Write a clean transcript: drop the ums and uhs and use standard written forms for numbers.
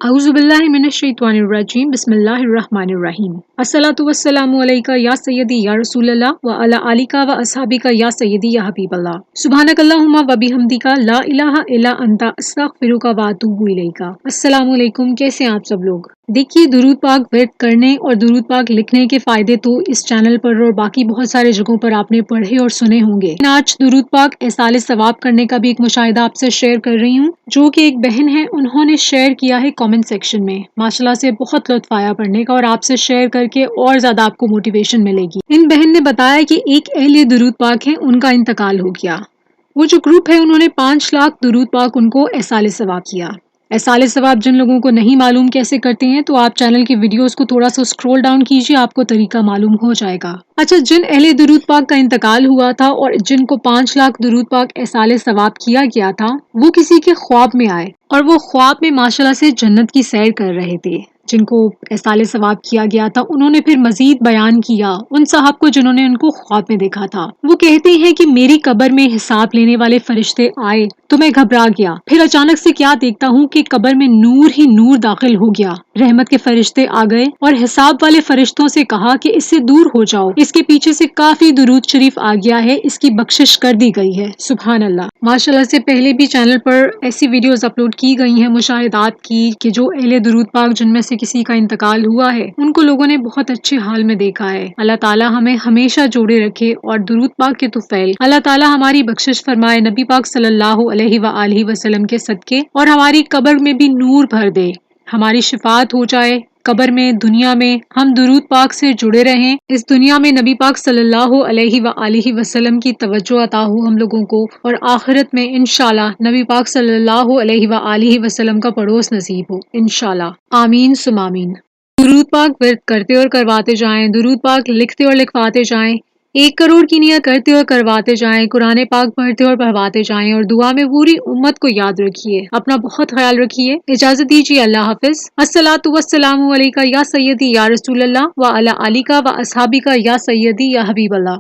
اعوذ باللہ من الشیطان الرجیم بسم اللہ الرحمن الرحیم الصلاۃ والسلام علیکہ یا سیدی یا رسول اللہ وعلی آلک و اصحابک یا سیدی یا حبیب اللہ سبحانک اللہم و بحمدک لا الہ الا انت استغفرک و اتوب الیک۔ السلام علیکم، کیسے ہیں آپ سب لوگ؟ دیکھیے، درود پاک ورد کرنے اور درود پاک لکھنے کے فائدے تو اس چینل پر اور باقی بہت سارے جگہوں پر آپ نے پڑھے اور سنے ہوں گے۔ آج درود پاک ایصال ثواب کرنے کا بھی ایک مشاہدہ آپ سے شیئر کر رہی ہوں، جو کہ ایک بہن ہے، انہوں نے شیئر کیا ہے کامنٹ سیکشن میں۔ ماشاءاللہ سے بہت لطف آیا پڑھنے کا، اور آپ سے شیئر کر کے اور زیادہ آپ کو موٹیویشن ملے گی۔ ان بہن نے بتایا کہ ایک اہل درود پاک ہے، ان کا انتقال ہو گیا۔ وہ جو گروپ ہے، انہوں نے 5 لاکھ درود پاک ان کو ایصال ثواب کیا۔ ایصال ثواب جن لوگوں کو نہیں معلوم کیسے کرتے ہیں، تو آپ چینل کی ویڈیوز کو تھوڑا سا اسکرول ڈاؤن کیجیے، آپ کو طریقہ معلوم ہو جائے گا۔ اچھا، جن اہل درود پاک کا انتقال ہوا تھا اور جن کو 5 لاکھ درود پاک ایصال ثواب کیا گیا تھا، وہ کسی کے خواب میں آئے، اور وہ خواب میں ماشاءاللہ سے جنت کی سیر کر رہے تھے۔ جن کو ایصال ثواب کیا گیا تھا، انہوں نے پھر مزید بیان کیا ان صاحب کو جنہوں نے ان کو خواب میں دیکھا تھا۔ وہ کہتے ہیں کہ میری قبر میں حساب لینے والے فرشتے آئے تو میں گھبرا گیا، پھر اچانک سے کیا دیکھتا ہوں کہ قبر میں نور ہی نور داخل ہو گیا۔ رحمت کے فرشتے آ گئے اور حساب والے فرشتوں سے کہا کہ اس سے دور ہو جاؤ، اس کے پیچھے سے کافی درود شریف آ گیا ہے، اس کی بخشش کر دی گئی ہے۔ سبحان اللہ۔ ماشاءاللہ سے پہلے بھی چینل پر ایسی ویڈیوز اپلوڈ کی گئی ہیں مشاہدات کی، کہ جو اہل درود پاک جن میں سے کسی کا انتقال ہوا ہے، ان کو لوگوں نے بہت اچھے حال میں دیکھا ہے۔ اللہ تعالیٰ ہمیں ہمیشہ جوڑے رکھے، اور درود پاک کے طفیل اللہ تعالیٰ ہماری بخشش فرمائے نبی پاک صلی اللہ علیہ وآلہ وسلم کے صدقے، اور ہماری قبر میں بھی نور بھر دے، ہماری شفاعت ہو جائے قبر میں، دنیا میں ہم درود پاک سے جڑے رہیں، اس دنیا میں نبی پاک صلی اللہ علیہ وآلہ وسلم کی توجہ عطا ہو ہم لوگوں کو، اور آخرت میں انشاءاللہ نبی پاک صلی اللہ علیہ وآلہ وسلم کا پڑوس نصیب ہو انشاءاللہ۔ آمین ثم آمین۔ درود پاک ورد کرتے اور کرواتے جائیں، درود پاک لکھتے اور لکھواتے جائیں، 1 کروڑ کی نیت کرتے اور کرواتے جائیں، قرآن پاک پڑھتے اور پڑھواتے جائیں، اور دعا میں پوری امت کو یاد رکھیے۔ اپنا بہت خیال رکھیے، اجازت دیجیے، اللہ حافظ۔ الصلاۃ والسلام علیکہ یا سیدی یا رسول اللہ وعلی آلک و اصحابک یا سیدی یا حبیب اللہ۔